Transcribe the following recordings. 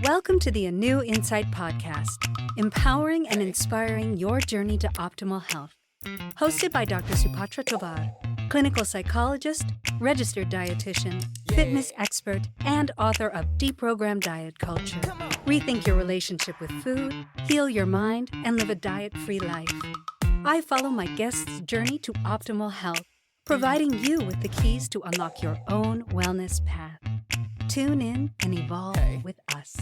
Welcome to the ANEW Insight Podcast, empowering and inspiring your journey to optimal health. Hosted by Dr. Supatra Tovar, clinical psychologist, registered dietitian, fitness expert, and author of Deprogram Diet Culture. Rethink your relationship with food, heal your mind, and live a diet-free life. I follow my guests' journey to optimal health, providing you with the keys to unlock your own wellness path. Tune in and evolve with us.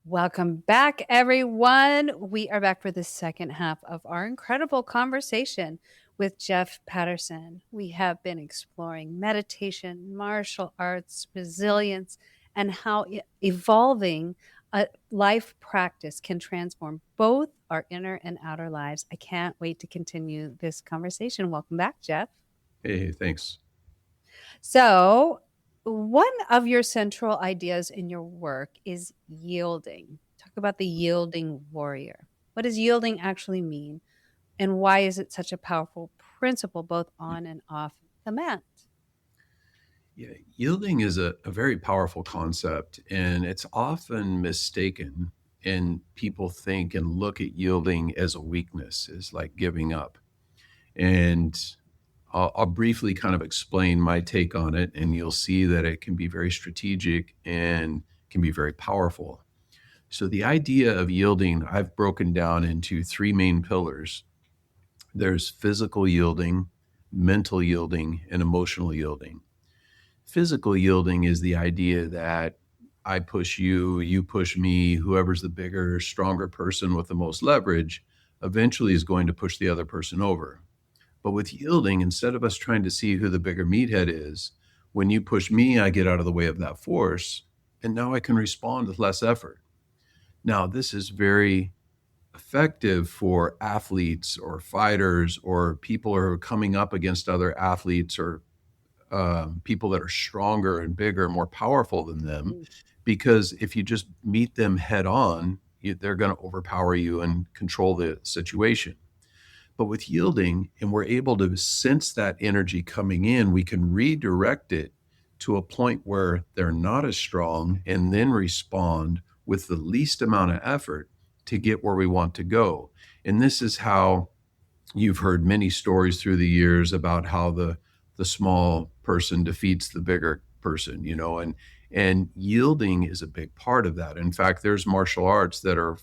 Welcome back, everyone. We are back for the second half of our incredible conversation with Jeff Patterson. We have been exploring meditation, martial arts, resilience, and how evolving a life practice can transform both our inner and outer lives. I can't wait to continue this conversation. Welcome back, Jeff. Hey, thanks. So, one of your central ideas in your work is yielding. Talk about the yielding warrior. What does yielding actually mean? And why is it such a powerful principle both on and off the mat? Yeah, yielding is a very powerful concept, and it's often mistaken. And people think and look at yielding as a weakness, as like giving up. And I'll briefly kind of explain my take on it, and you'll see that it can be very strategic and can be very powerful. So the idea of yielding, I've broken down into three main pillars. There's physical yielding, mental yielding, and emotional yielding. Physical yielding is the idea that I push you, you push me, whoever's the bigger, stronger person with the most leverage eventually is going to push the other person over. But with yielding, instead of us trying to see who the bigger meathead is, when you push me, I get out of the way of that force, and now I can respond with less effort. Now, this is very effective for athletes or fighters or people who are coming up against other athletes or people that are stronger and bigger, more powerful than them, because if you just meet them head on, they're going to overpower you and control the situation. But with yielding, and we're able to sense that energy coming in, we can redirect it to a point where they're not as strong and then respond with the least amount of effort to get where we want to go. And this is how you've heard many stories through the years about how the small person defeats the bigger person, and yielding is a big part of that. In fact, there's martial arts that are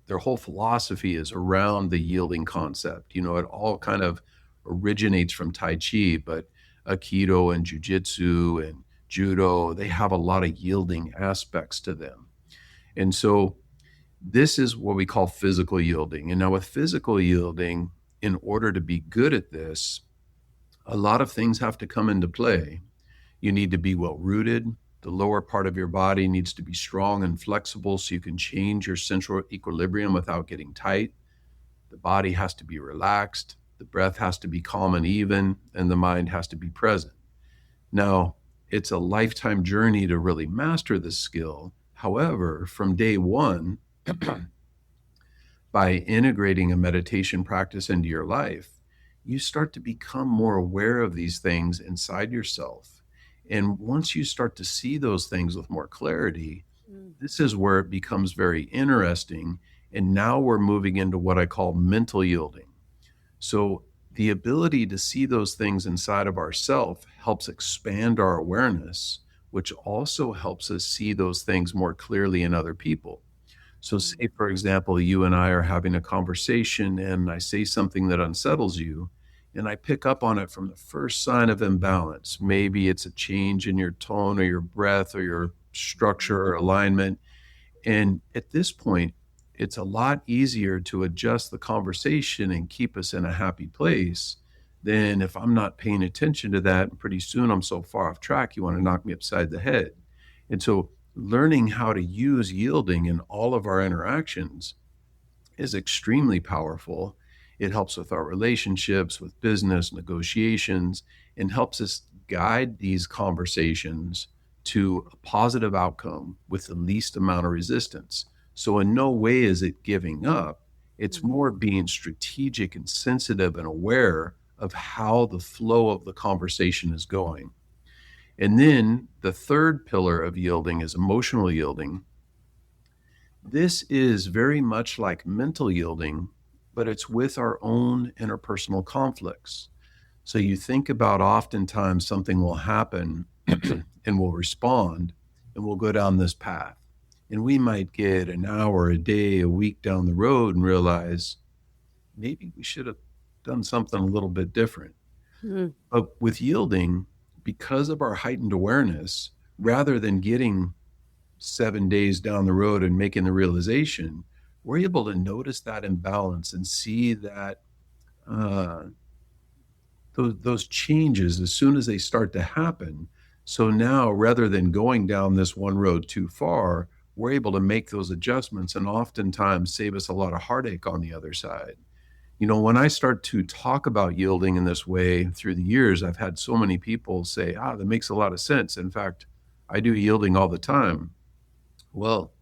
their whole philosophy is around the yielding concept. It all kind of originates from Tai Chi, but Aikido and Jiu-Jitsu and Judo, they have a lot of yielding aspects to them. And so this is what we call physical yielding. And now with physical yielding, in order to be good at this, a lot of things have to come into play. You need to be well-rooted. The lower part of your body needs to be strong and flexible so you can change your central equilibrium without getting tight. The body has to be relaxed. The breath has to be calm and even, and the mind has to be present. Now, it's a lifetime journey to really master this skill. However, from day one, by integrating a meditation practice into your life, you start to become more aware of these things inside yourself. And once you start to see those things with more clarity, this is where it becomes very interesting. And now we're moving into what I call mental yielding. So the ability to see those things inside of ourselves helps expand our awareness, which also helps us see those things more clearly in other people. So say, for example, you and I are having a conversation and I say something that unsettles you, and I pick up on it from the first sign of imbalance. Maybe it's a change in your tone or your breath or your structure or alignment. And at this point, it's a lot easier to adjust the conversation and keep us in a happy place than if I'm not paying attention to that. And pretty soon I'm so far off track, you want to knock me upside the head. And so learning how to use yielding in all of our interactions is extremely powerful. It helps with our relationships, with business, negotiations, and helps us guide these conversations to a positive outcome with the least amount of resistance. So in no way is it giving up. It's more being strategic and sensitive and aware of how the flow of the conversation is going. And then the third pillar of yielding is emotional yielding. This is very much like mental yielding, but it's with our own interpersonal conflicts. So you think about oftentimes something will happen and we'll respond and we'll go down this path. And we might get an hour, a day, a week down the road and realize maybe we should have done something a little bit different. Mm. But with yielding, because of our heightened awareness, rather than getting 7 days down the road and making the realization, we're able to notice that imbalance and see that those changes as soon as they start to happen. So now, rather than going down this one road too far, we're able to make those adjustments and oftentimes save us a lot of heartache on the other side. You know, when I start to talk about yielding in this way through the years, I've had so many people say, that makes a lot of sense. In fact, I do yielding all the time. Well,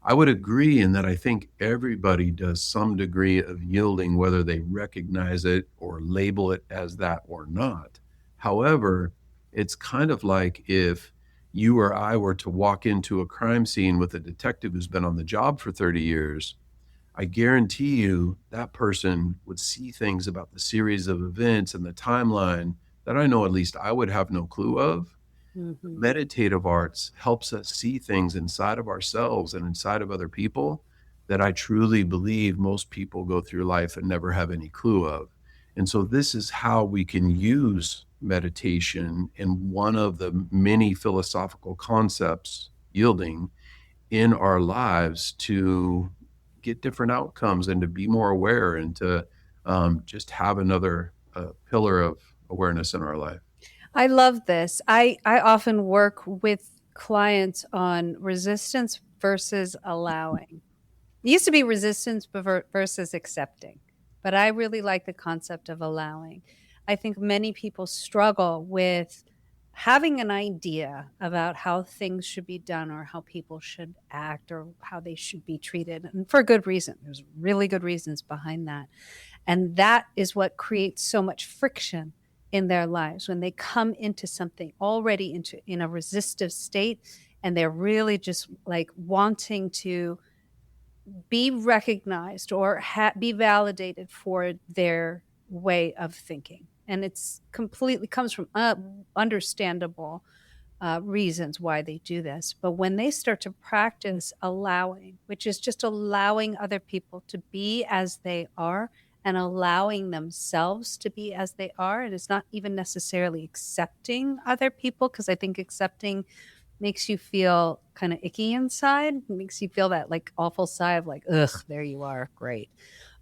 I would agree in that I think everybody does some degree of yielding, whether they recognize it or label it as that or not. However, it's kind of like if you or I were to walk into a crime scene with a detective who's been on the job for 30 years, I guarantee you that person would see things about the series of events and the timeline that I know at least I would have no clue of. Mm-hmm. Meditative arts helps us see things inside of ourselves and inside of other people that I truly believe most people go through life and never have any clue of. And so this is how we can use meditation in one of the many philosophical concepts, yielding, in our lives to get different outcomes and to be more aware and to just have another pillar of awareness in our life. I love this. I often work with clients on resistance versus allowing. It used to be resistance versus accepting, but I really like the concept of allowing. I think many people struggle with having an idea about how things should be done or how people should act or how they should be treated, and for good reason. There's really good reasons behind that. And that is what creates so much friction in their lives when they come into something already in a resistive state, and they're really just like wanting to be recognized or be validated for their way of thinking. And it's completely comes from understandable reasons why they do this. But when they start to practice allowing, which is just allowing other people to be as they are and allowing themselves to be as they are, it is not even necessarily accepting other people, because I think accepting makes you feel kind of icky inside. It makes you feel that like awful sigh of like, ugh, there you are, great.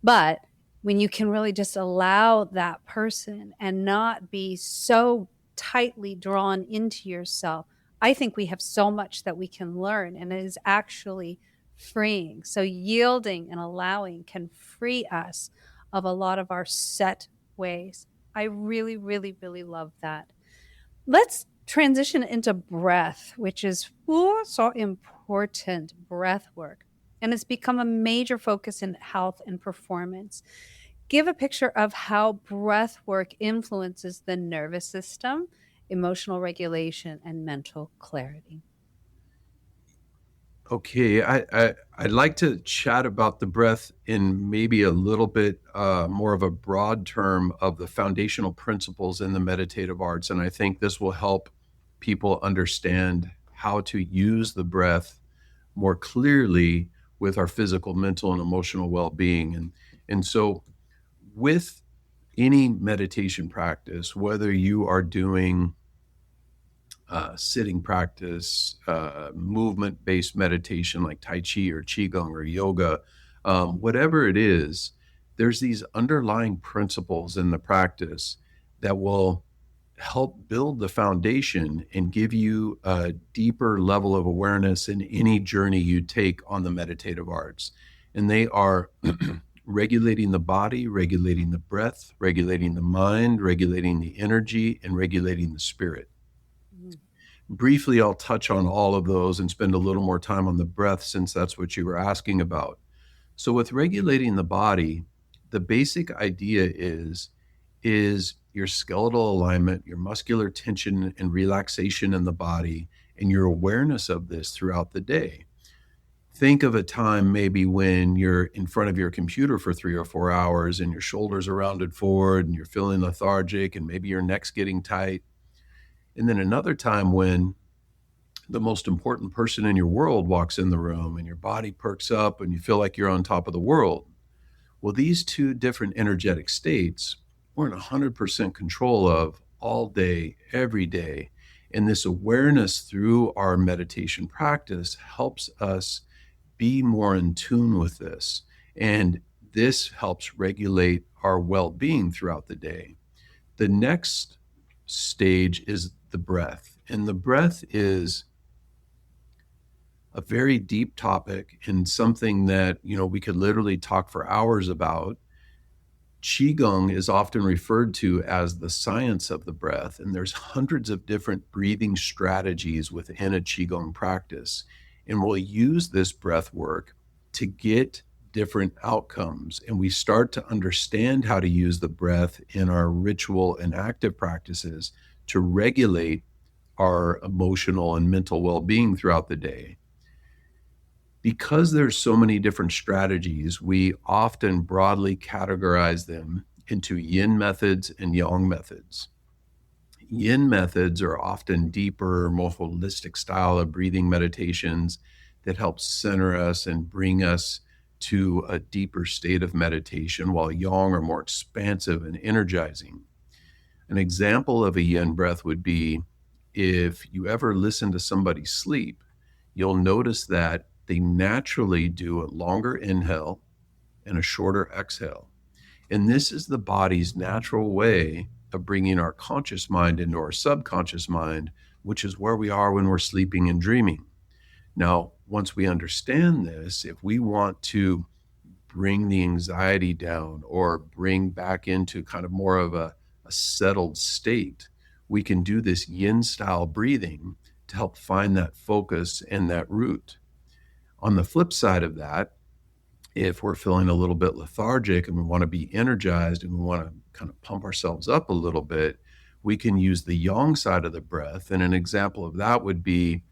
But when you can really just allow that person and not be so tightly drawn into yourself, I think we have so much that we can learn, and it is actually freeing. So yielding and allowing can free us of a lot of our set ways. I really, really, really love that. Let's transition into breath, which is so important, breath work. And it's become a major focus in health and performance. Give a picture of how breath work influences the nervous system, emotional regulation, and mental clarity. Okay, I'd like to chat about the breath in maybe a little bit more of a broad term of the foundational principles in the meditative arts. And I think this will help people understand how to use the breath more clearly with our physical, mental, and emotional well-being. And so with any meditation practice, whether you are doing sitting practice, movement-based meditation like Tai Chi or Qigong or yoga, whatever it is, there's these underlying principles in the practice that will help build the foundation and give you a deeper level of awareness in any journey you take on the meditative arts. And they are regulating the body, regulating the breath, regulating the mind, regulating the energy, and regulating the spirit. Briefly, I'll touch on all of those and spend a little more time on the breath, since that's what you were asking about. So with regulating the body, the basic idea is your skeletal alignment, your muscular tension and relaxation in the body, and your awareness of this throughout the day. Think of a time maybe when you're in front of your computer for 3 or 4 hours and your shoulders are rounded forward and you're feeling lethargic and maybe your neck's getting tight. And then another time when the most important person in your world walks in the room and your body perks up and you feel like you're on top of the world. Well, these two different energetic states we're in 100% control of all day, every day. And this awareness through our meditation practice helps us be more in tune with this. And this helps regulate our well-being throughout the day. The next stage is the breath. And the breath is a very deep topic and something that, we could literally talk for hours about. Qigong is often referred to as the science of the breath, and there's hundreds of different breathing strategies within a Qigong practice. And we'll use this breath work to get different outcomes. And we start to understand how to use the breath in our ritual and active practices to regulate our emotional and mental well-being throughout the day. Because there's so many different strategies, we often broadly categorize them into yin methods and yang methods. Yin methods are often deeper, more holistic style of breathing meditations that help center us and bring us to a deeper state of meditation, while yang are more expansive and energizing. An example of a yin breath would be if you ever listen to somebody sleep, you'll notice that they naturally do a longer inhale and a shorter exhale. And this is the body's natural way of bringing our conscious mind into our subconscious mind, which is where we are when we're sleeping and dreaming. Now, once we understand this, if we want to bring the anxiety down or bring back into kind of more of a settled state, we can do this yin style breathing to help find that focus and that root. On the flip side of that, if we're feeling a little bit lethargic and we want to be energized and we want to kind of pump ourselves up a little bit, we can use the yang side of the breath. And an example of that would be,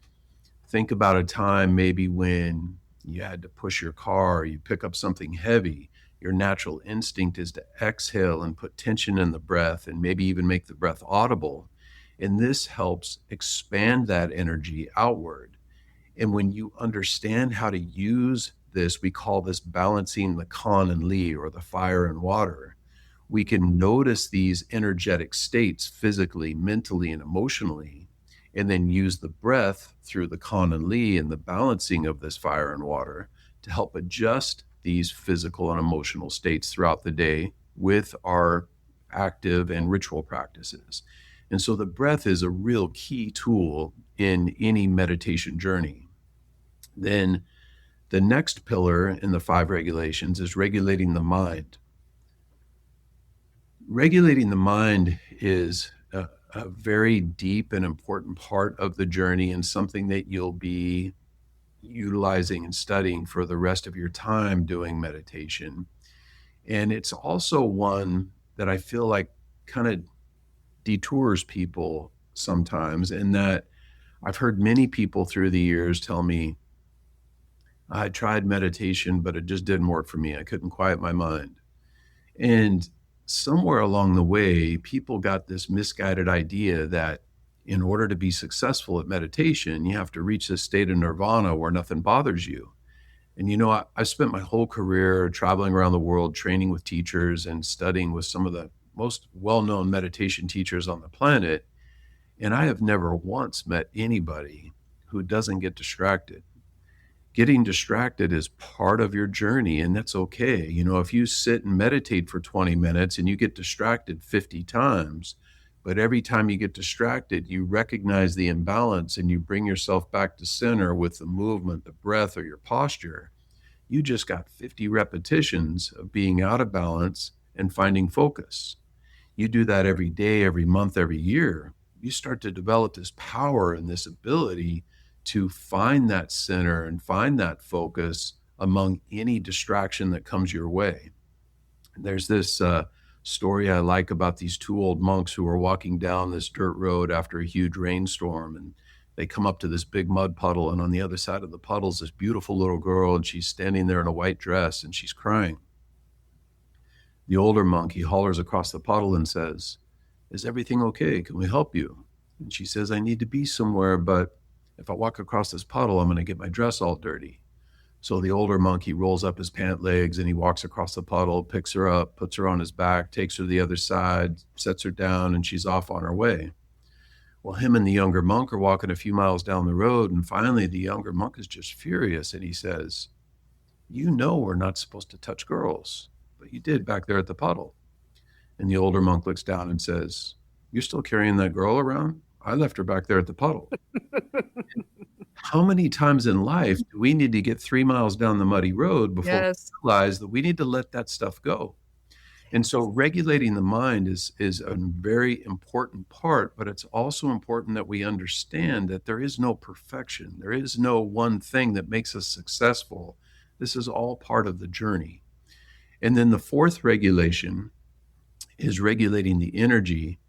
think about a time maybe when you had to push your car, or you pick up something heavy. Your natural instinct is to exhale and put tension in the breath and maybe even make the breath audible. And this helps expand that energy outward. And when you understand how to use this, we call this balancing the kan and li, or the fire and water. We can notice these energetic states physically, mentally, and emotionally, and then use the breath through the kan and li and the balancing of this fire and water to help adjust these physical and emotional states throughout the day with our active and ritual practices. And so the breath is a real key tool in any meditation journey. Then the next pillar in the 5 regulations is regulating the mind. Regulating the mind is a very deep and important part of the journey, and something that you'll be utilizing and studying for the rest of your time doing meditation. And it's also one that I feel like kind of detours people sometimes, in that I've heard many people through the years tell me, I tried meditation, but it just didn't work for me. I couldn't quiet my mind. And somewhere along the way, people got this misguided idea that in order to be successful at meditation, you have to reach this state of nirvana where nothing bothers you. And I spent my whole career traveling around the world, training with teachers and studying with some of the most well-known meditation teachers on the planet. And I have never once met anybody who doesn't get distracted. Getting distracted is part of your journey, and that's okay. If you sit and meditate for 20 minutes and you get distracted 50 times, but every time you get distracted, you recognize the imbalance and you bring yourself back to center with the movement, the breath, or your posture, you just got 50 repetitions of being out of balance and finding focus. You do that every day, every month, every year, you start to develop this power and this ability to find that center and find that focus among any distraction that comes your way. There's this story I like about these two old monks who are walking down this dirt road after a huge rainstorm, and they come up to this big mud puddle, and on the other side of the puddle is this beautiful little girl, and she's standing there in a white dress and she's crying. The older monk, he hollers across the puddle and says, "Is everything okay? Can we help you?" And she says, "I need to be somewhere, but if I walk across this puddle, I'm going to get my dress all dirty." So the older monk, he rolls up his pant legs and he walks across the puddle, picks her up, puts her on his back, takes her to the other side, sets her down, and she's off on her way. Well, him and the younger monk are walking a few miles down the road, and finally the younger monk is just furious, and he says, "You know we're not supposed to touch girls, but you did back there at the puddle." And the older monk looks down and says, "You're still carrying that girl around? I left her back there at the puddle." How many times in life do we need to get 3 miles down the muddy road before Yes. we realize that we need to let that stuff go? And so regulating the mind is a very important part, but it's also important that we understand that there is no perfection. There is no one thing that makes us successful. This is all part of the journey. And then the fourth regulation is regulating the energy.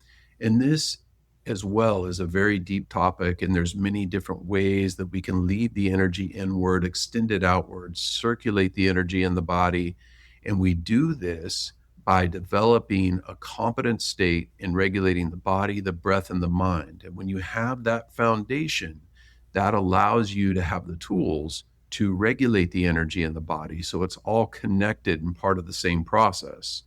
And this as well is a very deep topic. And there's many different ways that we can lead the energy inward, extend it outward, circulate the energy in the body. And we do this by developing a competent state in regulating the body, the breath, and the mind. And when you have that foundation, that allows you to have the tools to regulate the energy in the body. So it's all connected and part of the same process.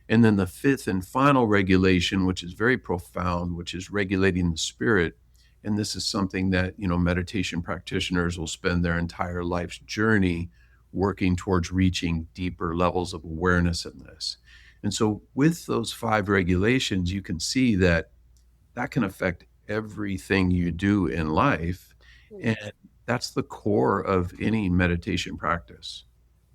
And then the fifth and final regulation, which is very profound, which is regulating the spirit. And this is something that, meditation practitioners will spend their entire life's journey working towards reaching deeper levels of awareness in this. And so with those 5 regulations, you can see that can affect everything you do in life. And that's the core of any meditation practice.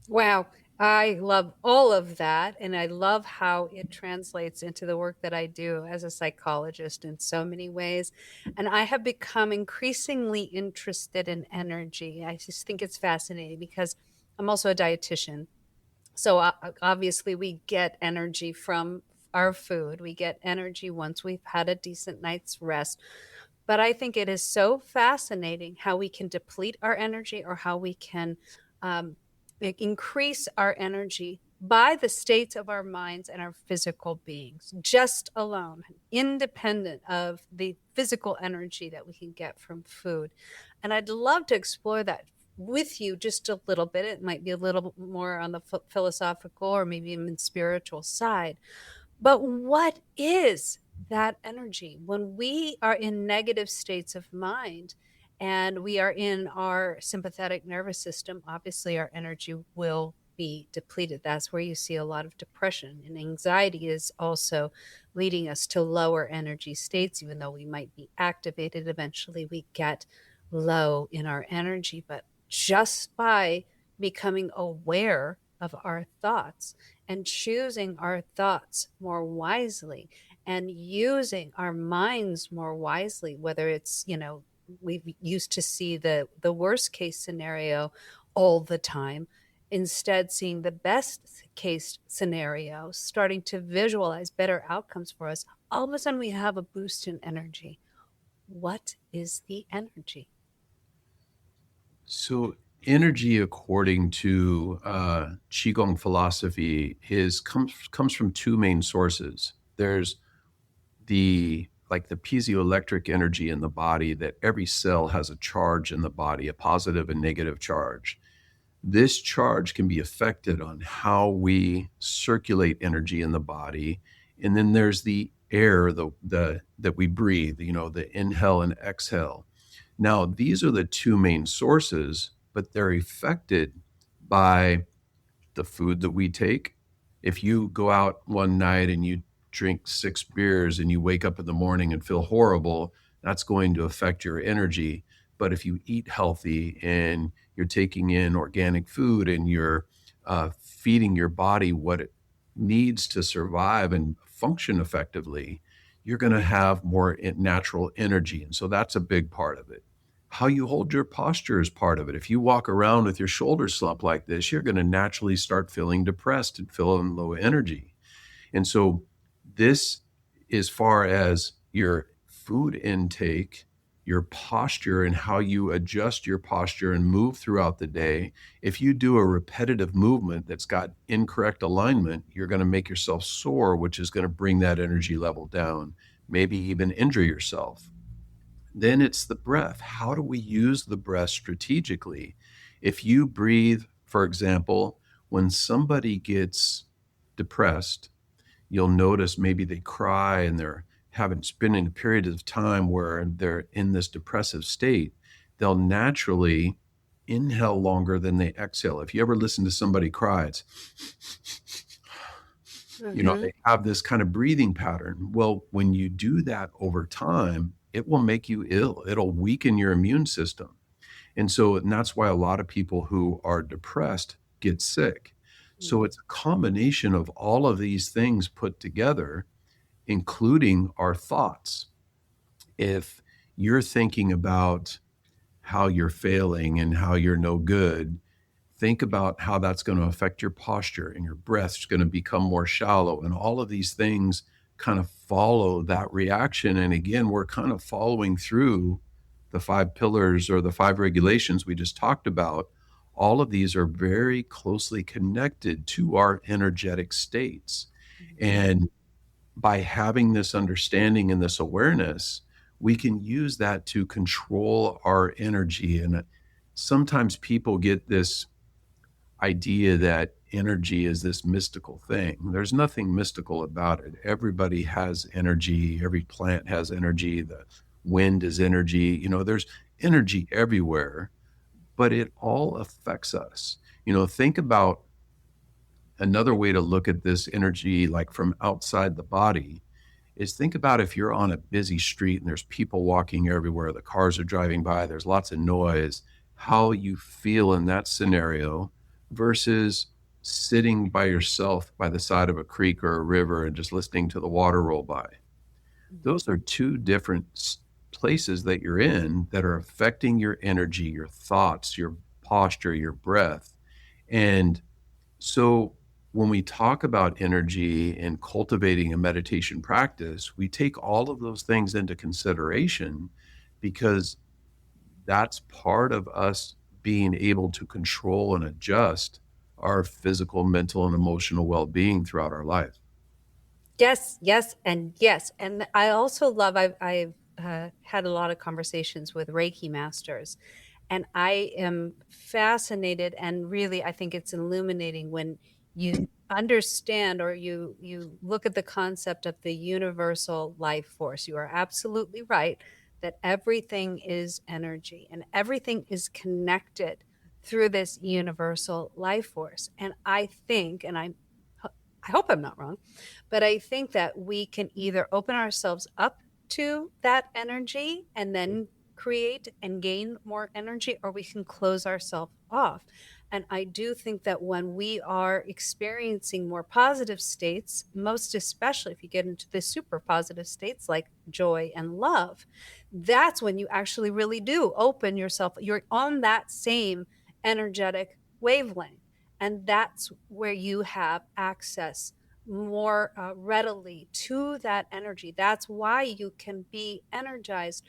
Wow. I love all of that. And I love how it translates into the work that I do as a psychologist in so many ways. And I have become increasingly interested in energy. I just think it's fascinating because I'm also a dietitian. So obviously we get energy from our food. We get energy once we've had a decent night's rest. But I think it is so fascinating how we can deplete our energy or how we can increase our energy by the states of our minds and our physical beings, just alone, independent of the physical energy that we can get from food. And I'd love to explore that with you just a little bit. It might be a little more on the philosophical or maybe even spiritual side. But what is that energy when we are in negative states of mind and we are in our sympathetic nervous system? Obviously, our energy will be depleted. That's where you see a lot of depression, and anxiety is also leading us to lower energy states. Even though we might be activated, eventually we get low in our energy. But just by becoming aware of our thoughts and choosing our thoughts more wisely and using our minds more wisely, whether it's, we used to see the worst case scenario all the time, instead seeing the best case scenario, starting to visualize better outcomes for us, all of a sudden we have a boost in energy. What is the energy? So energy, according to Qigong philosophy, comes from 2 main sources. There's the piezoelectric energy in the body, that every cell has a charge in the body, a positive and negative charge. This charge can be affected on how we circulate energy in the body. And then there's the air that we breathe, the inhale and exhale. Now, these are the 2 main sources, but they're affected by the food that we take. If you go out one night and you drink 6 beers and you wake up in the morning and feel horrible, that's going to affect your energy. But if you eat healthy and you're taking in organic food and you're feeding your body what it needs to survive and function effectively, you're going to have more natural energy. And so that's a big part of it. How you hold your posture is part of it. If you walk around with your shoulders slumped like this, you're going to naturally start feeling depressed and feeling low energy. And so this, as far as your food intake, your posture and how you adjust your posture and move throughout the day, if you do a repetitive movement that's got incorrect alignment, you're going to make yourself sore, which is going to bring that energy level down, maybe even injure yourself. Then it's the breath. How do we use the breath strategically? If you breathe, for example, when somebody gets depressed, you'll notice maybe they cry and they're having spending a period of time where they're in this depressive state. They'll naturally inhale longer than they exhale. If you ever listen to somebody cry, it's, they have this kind of breathing pattern. Well, when you do that over time, it will make you ill. It'll weaken your immune system. And that's why a lot of people who are depressed get sick. So it's a combination of all of these things put together, including our thoughts. If you're thinking about how you're failing and how you're no good, think about how that's going to affect your posture, and your breath's going to become more shallow. And all of these things kind of follow that reaction. And again, we're kind of following through the 5 pillars or the 5 regulations we just talked about. All of these are very closely connected to our energetic states. And by having this understanding and this awareness, we can use that to control our energy. And sometimes people get this idea that energy is this mystical thing. There's nothing mystical about it. Everybody has energy. Every plant has energy. The wind is energy. There's energy everywhere, but it all affects us. Think about another way to look at this energy, like from outside the body, is think about if you're on a busy street and there's people walking everywhere, the cars are driving by, there's lots of noise, how you feel in that scenario versus sitting by yourself by the side of a creek or a river and just listening to the water roll by. Those are 2 different places that you're in that are affecting your energy, your thoughts, your posture, your breath. And so when we talk about energy and cultivating a meditation practice, we take all of those things into consideration, because that's part of us being able to control and adjust our physical, mental, and emotional well-being throughout our life. Yes, yes, and yes. And I also love, I've had a lot of conversations with Reiki masters, and I am fascinated, and really I think it's illuminating when you understand, or you look at the concept of the universal life force. You are absolutely right that everything is energy and everything is connected through this universal life force. And I think, and I hope I'm not wrong, but I think that we can either open ourselves up to that energy and then create and gain more energy, or we can close ourselves off. And I do think that when we are experiencing more positive states, most especially if you get into the super positive states like joy and love, that's when you actually really do open yourself. You're on that same energetic wavelength. And that's where you have access more readily to that energy. That's why you can be energized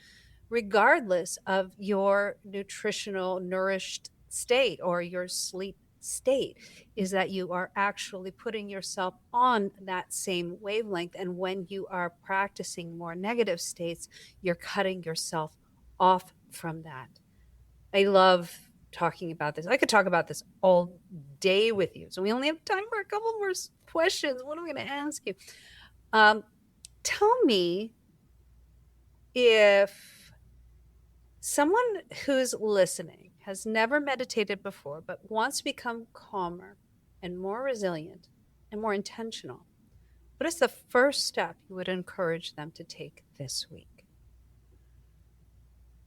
regardless of your nutritional nourished state or your sleep state, is that you are actually putting yourself on that same wavelength. And when you are practicing more negative states, you're cutting yourself off from that. I love talking about this. I could talk about this all day with you. So we only have time for a couple more questions. What am I going to ask you? Tell me, if someone who's listening has never meditated before, but wants to become calmer and more resilient and more intentional, what is the first step you would encourage them to take this week?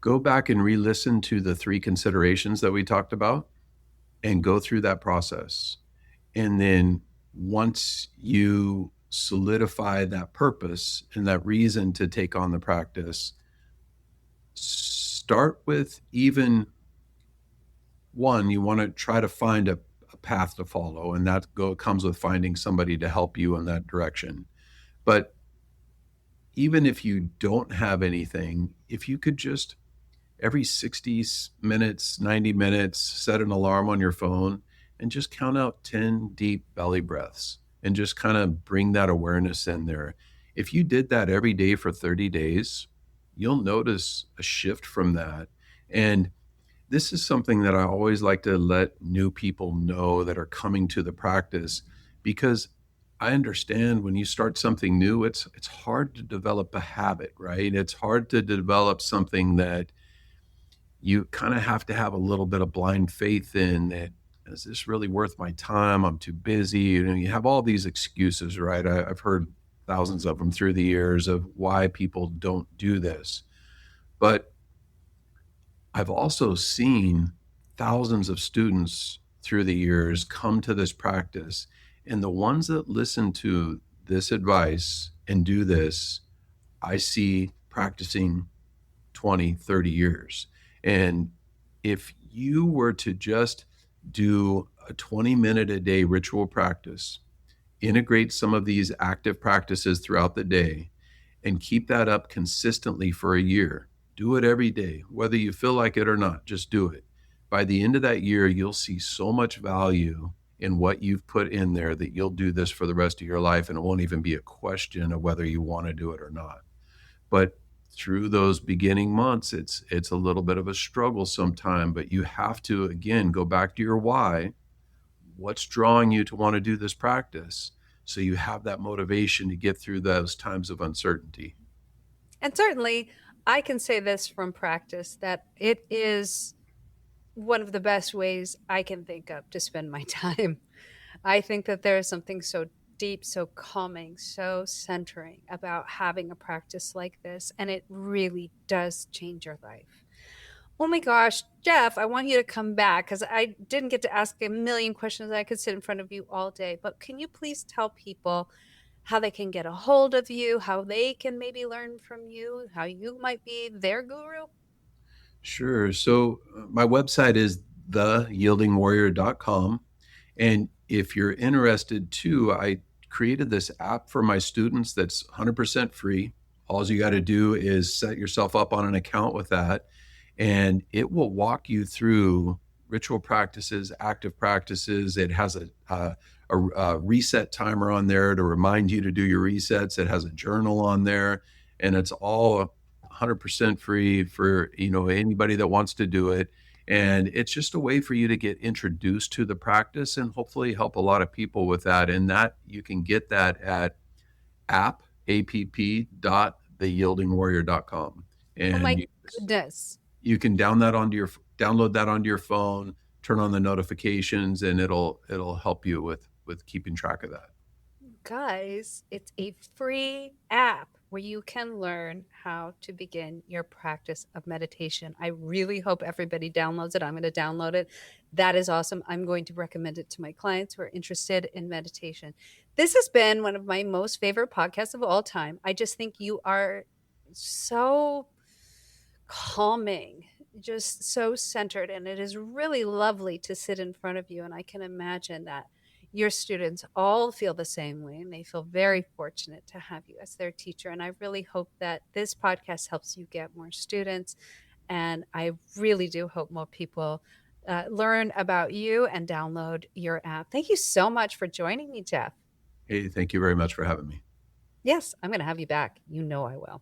Go back and re-listen to the 3 considerations that we talked about and go through that process. And then once you solidify that purpose and that reason to take on the practice, start with even one, you want to try to find a path to follow, and that comes with finding somebody to help you in that direction. But even if you don't have anything, if you could just every 60 minutes, 90 minutes, set an alarm on your phone and just count out 10 deep belly breaths and just kind of bring that awareness in there. If you did that every day for 30 days, you'll notice a shift from that. And this is something that I always like to let new people know that are coming to the practice, because I understand when you start something new, it's hard to develop a habit, right? It's hard to develop something that you kind of have to have a little bit of blind faith in. That, is this really worth my time? I'm too busy. You have all these excuses, right? I've heard thousands of them through the years of why people don't do this. But I've also seen thousands of students through the years come to this practice, and the ones that listen to this advice and do this, I see practicing 20, 30 years. And if you were to just do a 20-minute a day ritual practice, integrate some of these active practices throughout the day, and keep that up consistently for a year, do it every day, whether you feel like it or not, just do it. By the end of that year, you'll see so much value in what you've put in there that you'll do this for the rest of your life, and it won't even be a question of whether you want to do it or not. But through those beginning months, it's a little bit of a struggle sometime, but you have to, again, go back to your why. What's drawing you to want to do this practice? So you have that motivation to get through those times of uncertainty. And certainly, I can say this from practice, that it is one of the best ways I can think of to spend my time. I think that there is something so deep, so calming, so centering about having a practice like this, and it really does change your life. Oh my gosh, Jeff, I want you to come back, because I didn't get to ask a million questions. I could sit in front of you all day, but can you please tell people how they can get a hold of you, how they can maybe learn from you, how you might be their guru? Sure. So my website is theyieldingwarrior.com. And if you're interested too, I created this app for my students that's 100% free. All you got to do is set yourself up on an account with that, and it will walk you through ritual practices, active practices. It has a reset timer on there to remind you to do your resets. It has a journal on there, and it's all 100% free for anybody that wants to do it. And it's just a way for you to get introduced to the practice and hopefully help a lot of people with that. And that you can get that at app.theyieldingwarrior.com. And oh my goodness. You can download that onto your phone, turn on the notifications, and it'll help you with keeping track of that. Guys, it's a free app where you can learn how to begin your practice of meditation. I really hope everybody downloads it. I'm going to download it. That is awesome. I'm going to recommend it to my clients who are interested in meditation. This has been one of my most favorite podcasts of all time. I just think you are so calming, just so centered, and it is really lovely to sit in front of you. And I can imagine that your students all feel the same way, and they feel very fortunate to have you as their teacher. And I really hope that this podcast helps you get more students. And I really do hope more people learn about you and download your app. Thank you so much for joining me, Jeff. Hey, thank you very much for having me. Yes, I'm going to have you back. You know I will.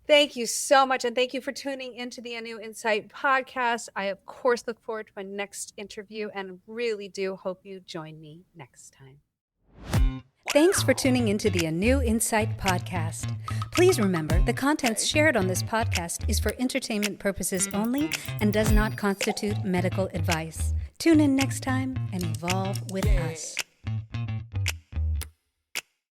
Thank you so much. And thank you for tuning into the ANEW Insight Podcast. I, of course, look forward to my next interview and really do hope you join me next time. Thanks for tuning into the ANEW Insight Podcast. Please remember, the contents shared on this podcast is for entertainment purposes only and does not constitute medical advice. Tune in next time and evolve with us.